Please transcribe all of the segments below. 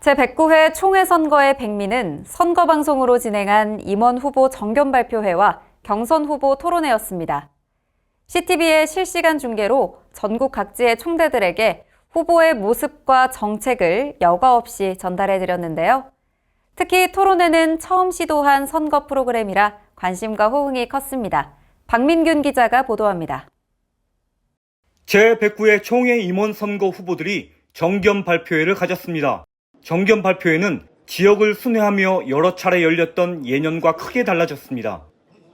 제109회 총회선거의 백미는 선거방송으로 진행한 임원 후보 정견 발표회와 경선 후보 토론회였습니다. CTV의 실시간 중계로 전국 각지의 총대들에게 후보의 모습과 정책을 여과 없이 전달해드렸는데요. 특히 토론회는 처음 시도한 선거 프로그램이라 관심과 호응이 컸습니다. 박민균 기자가 보도합니다. 제109회 총회 임원 선거 후보들이 정견 발표회를 가졌습니다. 정견 발표회는 지역을 순회하며 여러 차례 열렸던 예년과 크게 달라졌습니다.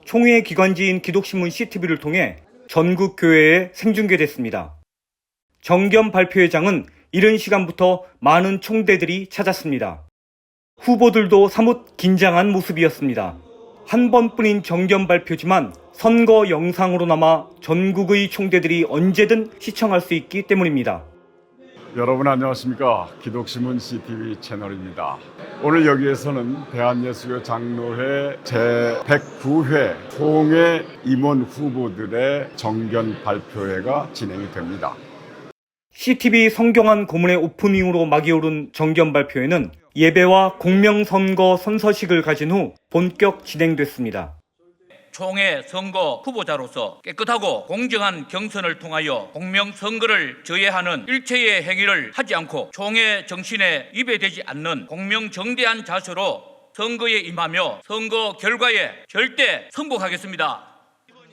총회 기관지인 기독신문 CTV를 통해 전국 교회에 생중계됐습니다. 정견 발표회장은 이른 시간부터 많은 총대들이 찾았습니다. 후보들도 사뭇 긴장한 모습이었습니다. 한 번뿐인 정견 발표지만 선거 영상으로 남아 전국의 총대들이 언제든 시청할 수 있기 때문입니다. 여러분 안녕하십니까? 기독신문 CTV 채널입니다. 오늘 여기에서는 대한예수교 장로회 제109회 총회 임원 후보들의 정견 발표회가 진행이 됩니다. CTV 성경한 고문의 오프닝으로 막이 오른 정견 발표회는 예배와 공명선거 선서식을 가진 후 본격 진행됐습니다. 총회 선거 후보자로서 깨끗하고 공정한 경선을 통하여 공명선거를 저해하는 일체의 행위를 하지 않고 총회 정신에 위배되지 않는 공명정대한 자세로 선거에 임하며 선거 결과에 절대 승복하겠습니다.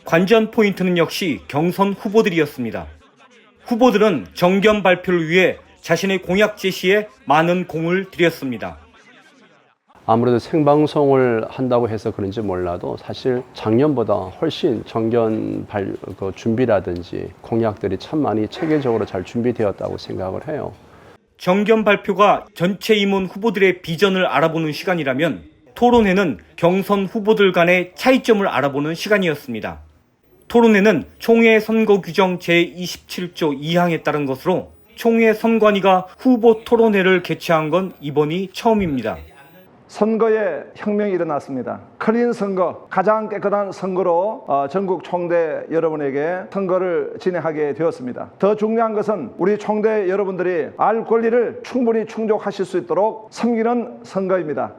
관전 포인트는 역시 경선 후보들이었습니다. 후보들은 정견 발표를 위해 자신의 공약 제시에 많은 공을 들였습니다. 아무래도 생방송을 한다고 해서 그런지 몰라도 사실 작년보다 훨씬 정견 준비라든지 공약들이 참 많이 체계적으로 잘 준비되었다고 생각을 해요. 정견 발표가 전체 임원 후보들의 비전을 알아보는 시간이라면 토론회는 경선 후보들 간의 차이점을 알아보는 시간이었습니다. 토론회는 총회 선거 규정 제27조 2항에 따른 것으로 총회 선관위가 후보 토론회를 개최한 건 이번이 처음입니다. 선거에 혁명이 일어났습니다. 클린 선거, 가장 깨끗한 선거로 전국 총대 여러분에게 선거를 진행하게 되었습니다. 더 중요한 것은 우리 총대 여러분들이 알 권리를 충분히 충족하실 수 있도록 섬기는 선거입니다.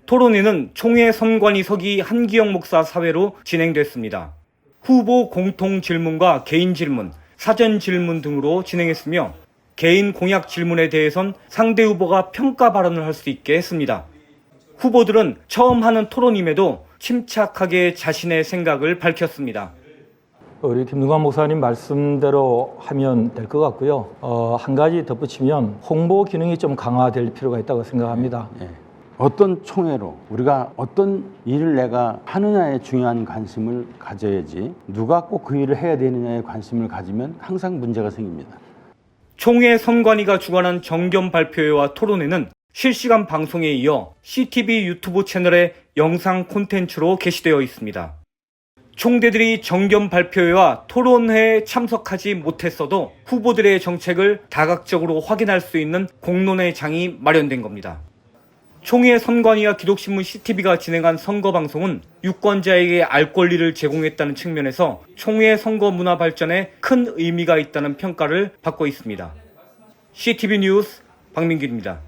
토론회는 총회 선관위 서기 한기영 목사 사회로 진행됐습니다. 후보 공통 질문과 개인 질문, 사전 질문 등으로 진행했으며 개인 공약 질문에 대해선 상대 후보가 평가 발언을 할 수 있게 했습니다. 후보들은 처음 하는 토론임에도 침착하게 자신의 생각을 밝혔습니다. 우리 김능관 목사님 말씀대로 하면 될 것 같고요. 한 가지 덧붙이면 홍보 기능이 좀 강화될 필요가 있다고 생각합니다. 어떤 총회로 우리가 어떤 일을 내가 하느냐에 중요한 관심을 가져야지 누가 꼭 그 일을 해야 되느냐에 관심을 가지면 항상 문제가 생깁니다. 총회 선관위가 주관한 정견 발표회와 토론회는 실시간 방송에 이어 CTV 유튜브 채널에 영상 콘텐츠로 게시되어 있습니다. 총대들이 정견 발표회와 토론회에 참석하지 못했어도 후보들의 정책을 다각적으로 확인할 수 있는 공론의 장이 마련된 겁니다. 총회 선관위와 기독신문 CTV가 진행한 선거방송은 유권자에게 알 권리를 제공했다는 측면에서 총회 선거 문화 발전에 큰 의미가 있다는 평가를 받고 있습니다. CTV 뉴스 박민규입니다.